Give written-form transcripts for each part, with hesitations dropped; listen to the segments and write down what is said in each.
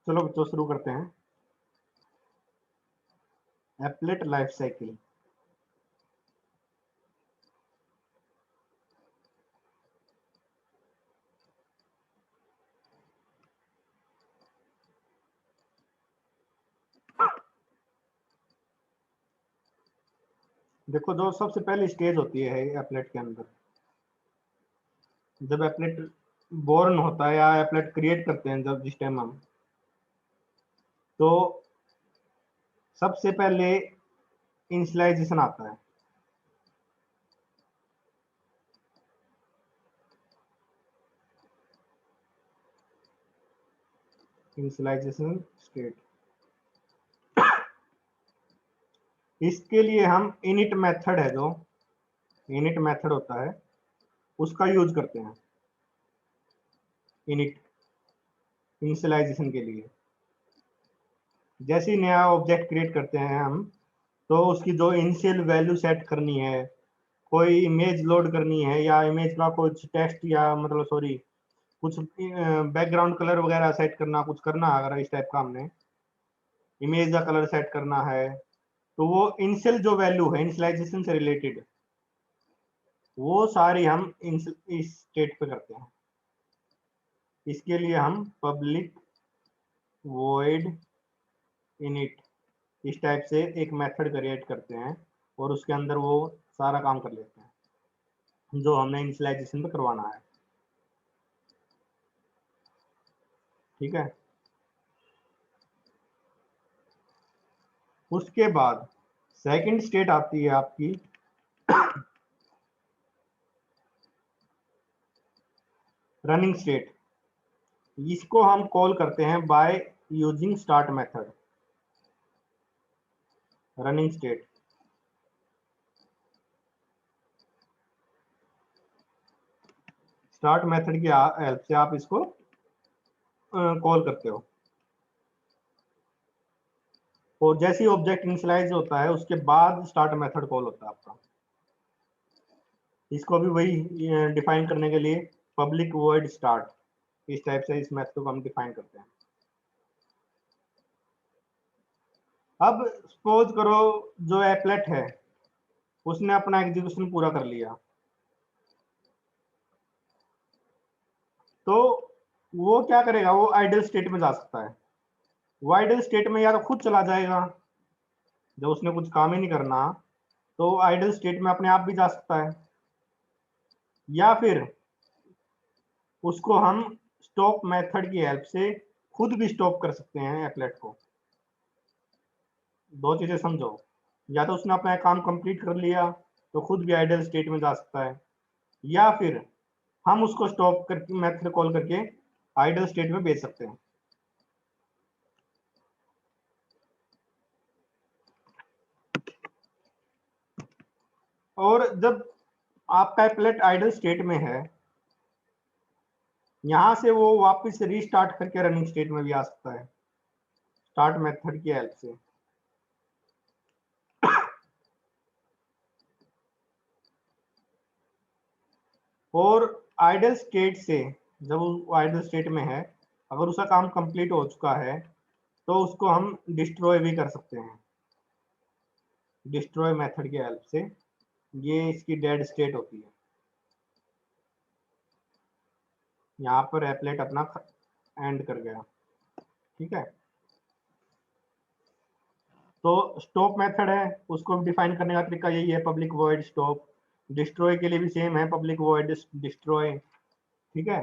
चलो बच्चों शुरू करते हैं। Applet life cycle. देखो, जो सबसे पहली स्टेज होती है एप्लेट के अंदर, जब एप्लेट बोर्न होता है या एप्लेट क्रिएट करते हैं, जब जिस टाइम हम, तो सबसे पहले इनिशियलाइजेशन आता है। इनिशियलाइजेशन स्टेट, इसके लिए हम इनिट मेथड है, जो इनिट मेथड होता है उसका यूज करते हैं। इनिट इनिशियलाइजेशन के लिए जैसे ही नया ऑब्जेक्ट क्रिएट करते हैं हम, तो उसकी जो इनिशियल वैल्यू सेट करनी है, कोई इमेज लोड करनी है या इमेज का कुछ टेक्स्ट या मतलब सॉरी कुछ बैकग्राउंड कलर वगैरह सेट करना, कुछ करना अगर इस टाइप का हमने इमेज का कलर सेट करना है, तो वो इनिशियल जो वैल्यू है इनिशियलाइजेशन से रिलेटेड, वो सारी हम इस स्टेट पे करते हैं। इसके लिए हम पब्लिक वॉइड इनिट इस टाइप से एक मेथड क्रिएट करते हैं और उसके अंदर वो सारा काम कर लेते हैं जो हमने इनिशियलाइजेशन पे करवाना है। ठीक है। उसके बाद सेकंड स्टेट आती है आपकी रनिंग स्टेट। इसको हम कॉल करते हैं by using start method. Running state, start method की हेल्प से आप इसको कॉल करते हो, और जैसे ही ऑब्जेक्ट इनिशियलाइज होता है उसके बाद स्टार्ट मेथड कॉल होता है आपका। इसको भी वही डिफाइन करने के लिए पब्लिक वॉइड स्टार्ट इस टाइप से इस मेथड को हम डिफाइन करते हैं। अब सपोज करो जो एप्लेट है उसने अपना एग्जीक्यूशन पूरा कर लिया, तो वो क्या करेगा, वो आइडल स्टेट में जा सकता है। वो आइडल स्टेट में या तो खुद चला जाएगा, जब उसने कुछ काम ही नहीं करना, तो आइडल स्टेट में अपने आप भी जा सकता है, या फिर उसको हम स्टॉप मेथड की हेल्प से खुद भी स्टॉप कर सकते हैं एप्लेट को। दो चीजें समझो, या तो उसने अपना काम कंप्लीट कर लिया तो खुद भी आइडल स्टेट में जा सकता है, या फिर हम उसको स्टॉप करके मेथड कॉल करके आइडल स्टेट में भेज सकते हैं। और जब आपका एप्लेट आइडल स्टेट में है, यहां से वो वापस रीस्टार्ट करके रनिंग स्टेट में भी आ सकता है स्टार्ट मेथड की हेल्प से। और आइडल स्टेट से, जब वो आइडल स्टेट में है, अगर उसका काम कंप्लीट हो चुका है तो उसको हम डिस्ट्रॉय भी कर सकते हैं डिस्ट्रॉय मेथड की हेल्प से। ये इसकी डेड स्टेट होती है। यहाँ पर एप्लेट अपना एंड कर गया। ठीक है। तो स्टॉप मेथड है, उसको डिफाइन करने का तरीका यही है, पब्लिक वॉइड स्टॉप। डिस्ट्रॉय के लिए भी सेम है, पब्लिक वॉइड डिस्ट्रॉय। ठीक है।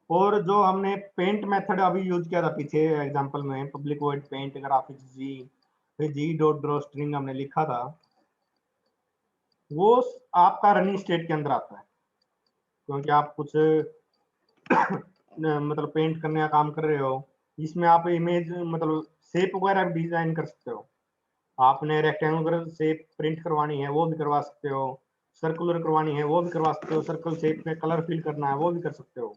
और जो हमने पेंट मेथड अभी यूज किया था पीछे एग्जांपल में, पब्लिक वॉइड पेंट ग्राफिक्स जी, फिर जी डॉट ड्रॉ स्ट्रिंग हमने लिखा था, वो आपका रनिंग स्टेट के अंदर आता है, क्योंकि आप कुछ मतलब पेंट करने का काम कर रहे हो। इसमें आप इमेज मतलब शेप वगैरह भी डिजाइन कर सकते हो। आपने रेक्टेंगुलर शेप प्रिंट करवानी है वो भी करवा सकते हो, सर्कुलर करवानी है वो भी करवा सकते हो, सर्कल शेप में कलर फिल करना है वो भी कर सकते हो।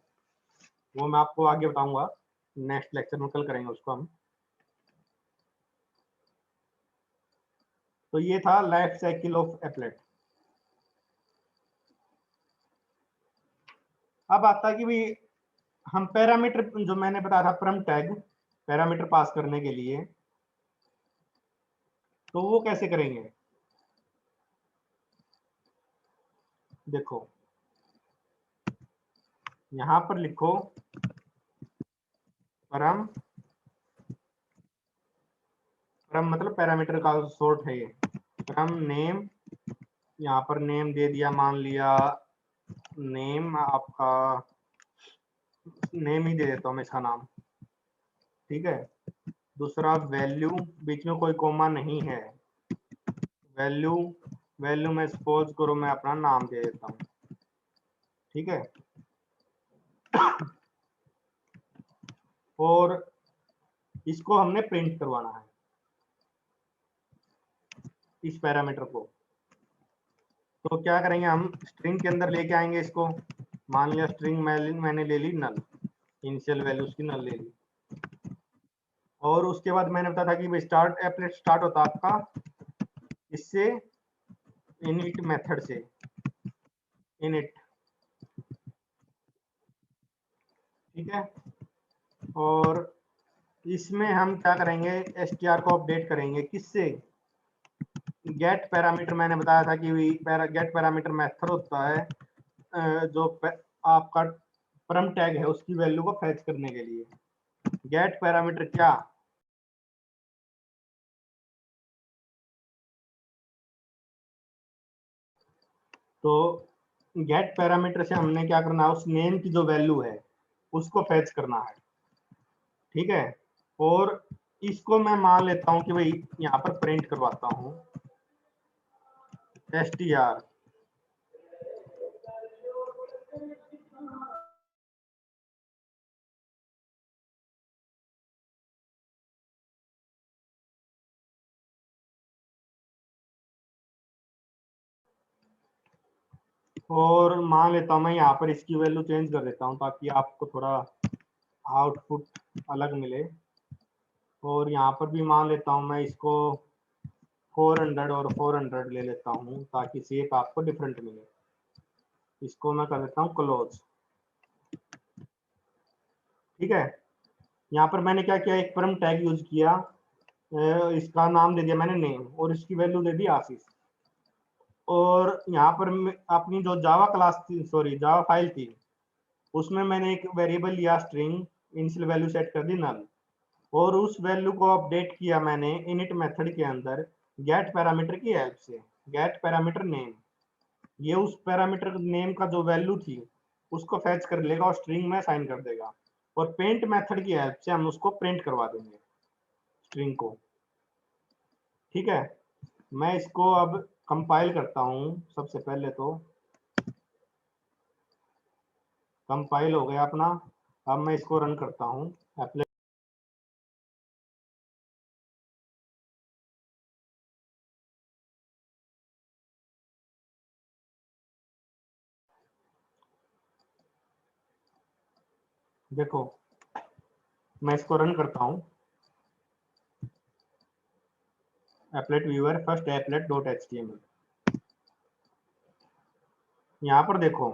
वो मैं आपको आगे बताऊंगा, नेक्स्ट लेक्चर में कल करेंगे उसको हम। तो ये था लाइफ साइकिल ऑफ एप्लेट। अब आता है कि भाई हम पैरामीटर जो मैंने बताया था परम टैग पैरामीटर पास करने के लिए, तो वो कैसे करेंगे? देखो यहां पर लिखो परम, परम मतलब पैरामीटर का सॉर्ट है ये, परम नेम, यहाँ पर नेम दे दिया, मान लिया नेम आपका, नेम ही दे देता हूँ मैं इसका नाम, ठीक है। दूसरा वैल्यू, बीच में कोई कोमा नहीं है, वैल्यू, वैल्यू में सपोज करो मैं अपना नाम दे देता हूँ, ठीक है। और इसको हमने प्रिंट करवाना है इस पैरामीटर को, तो क्या करेंगे हम, स्ट्रिंग के अंदर लेके आएंगे इसको, मान लिया स्ट्रिंग मैंने ले ली नल, इनिशियल वैल्यू उसकी नल ले ली, और उसके बाद मैंने बताया था कि स्टार्ट एप्लेट स्टार्ट होता आपका इससे, इनिट मेथड से, इनिट, ठीक है। और इसमें हम क्या करेंगे, str को अपडेट करेंगे किससे, गेट पैरामीटर, मैंने बताया था कि गेट पैरामीटर मेथड होता है जो आपका परम टैग है उसकी वैल्यू को फैच करने के लिए। गेट पैरामीटर क्या, तो गेट पैरामीटर से हमने क्या करना है, उस नेम की जो वैल्यू है उसको फैच करना है, ठीक है। और इसको मैं मान लेता हूं कि भाई यहाँ पर प्रिंट करवाता हूं str, और मान लेता हूं मैं यहाँ पर इसकी वैल्यू चेंज कर देता हूं ताकि आपको थोड़ा आउटपुट अलग मिले, और यहाँ पर भी मान लेता हूं मैं इसको 400 और 400 ले लेता हूं ताकि शेप आपको डिफरेंट मिले। इसको मैं कर देता हूं क्लोज, ठीक है। यहाँ पर मैंने क्या किया, एक परम टैग यूज किया, इसका नाम दे दिया मैंने नेम, और इसकी वैल्यू दे दी आशीष। और यहाँ पर अपनी जो जावा क्लास थी, सॉरी जावा फाइल थी, उसमें मैंने एक वेरिएबल लिया स्ट्रिंग, इनिशियल वैल्यू सेट कर दी नल, और उस वैल्यू को अपडेट किया मैंने इनिट मेथड के अंदर गेट पैरामीटर की हेल्प से, गेट पैरामीटर नेम, ये उस पैरामीटर नेम का जो वैल्यू थी उसको फैच कर लेगा और स्ट्रिंग में साइन कर देगा, और पेंट मेथड की हेल्प से हम उसको प्रिंट करवा देंगे स्ट्रिंग को, ठीक है। मैं इसको अब कंपाइल करता हूं, सबसे पहले तो कंपाइल हो गया अपना, अब मैं इसको रन करता हूं एप्लेट, देखो मैं इसको रन करता हूं, applet viewer first applet dot HTML, यहाँ पर देखो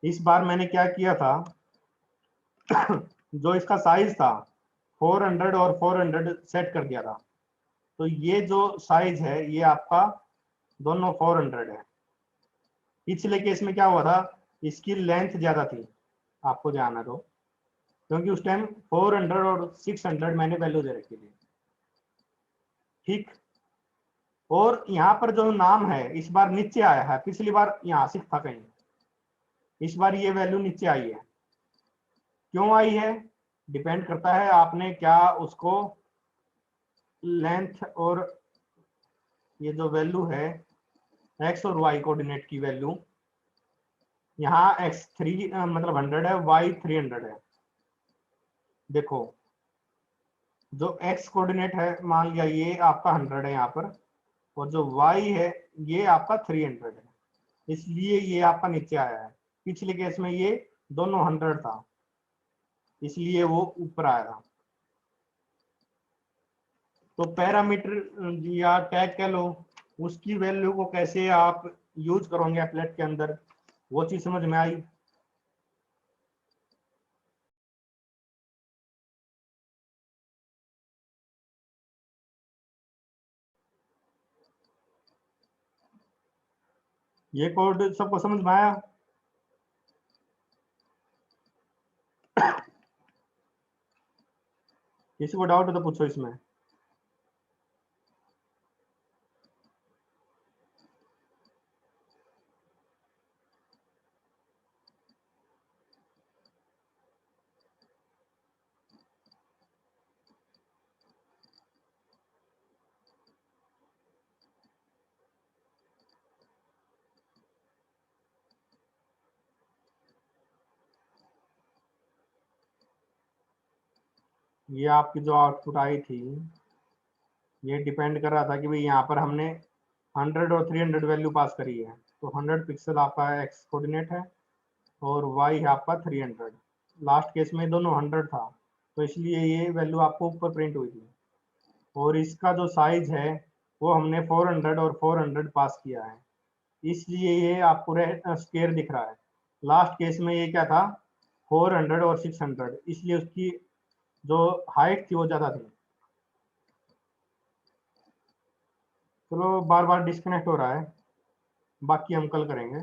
इस बार मैंने क्या किया था जो इसका साइज था 400 और 400 सेट कर दिया था, तो ये जो साइज है ये आपका दोनों 400 है। पिछले केस में क्या हुआ था, इसकी लेंथ ज्यादा थी, आपको जानना तो, क्योंकि उस टाइम 400 और 600 मैंने वैल्यू दे रखी थी, ठीक। और यहाँ पर जो नाम है इस बार नीचे आया है, पिछली बार यहाँ से था कहीं, इस बार ये वैल्यू नीचे आई है, क्यों आई है, डिपेंड करता है आपने क्या उसको लेंथ, और ये जो वैल्यू है एक्स और वाई कोऑर्डिनेट की वैल्यू, यहाँ एक्स 3 मतलब 100 है, वाई 300 है। देखो जो एक्स कोऑर्डिनेट है मान लिया ये आपका 100 है यहाँ पर, और जो वाई है ये आपका 300 है, इसलिए ये आपका नीचे आया है। पिछले केस में ये दोनों 100 था, इसलिए वो ऊपर आया था। तो पैरामीटर या टैग कह लो, उसकी वैल्यू को कैसे आप यूज करोगे एप्लेट के अंदर, वो चीज समझ में आई। ये कोड सबको समझ में आया? किसी को डाउट हो तो पूछो इसमें। ये आपकी जो आउटपुट आई थी, ये डिपेंड कर रहा था कि भाई यहाँ पर हमने 100 और 300 वैल्यू पास करी है, तो 100 पिक्सल आपका एक्स कोऑर्डिनेट है और वाई है आपका 300। लास्ट केस में दोनों 100 था, तो इसलिए ये वैल्यू आपको ऊपर प्रिंट हुई थी। और इसका जो साइज है वो हमने 400 और 400 पास किया है, इसलिए ये आपको स्क्वायर दिख रहा है। लास्ट केस में ये क्या था, 400 और 600, इसलिए उसकी जो हाइट थी वो ज़्यादा थी। चलो बार बार डिस्कनेक्ट हो रहा है, बाकी हम कल करेंगे।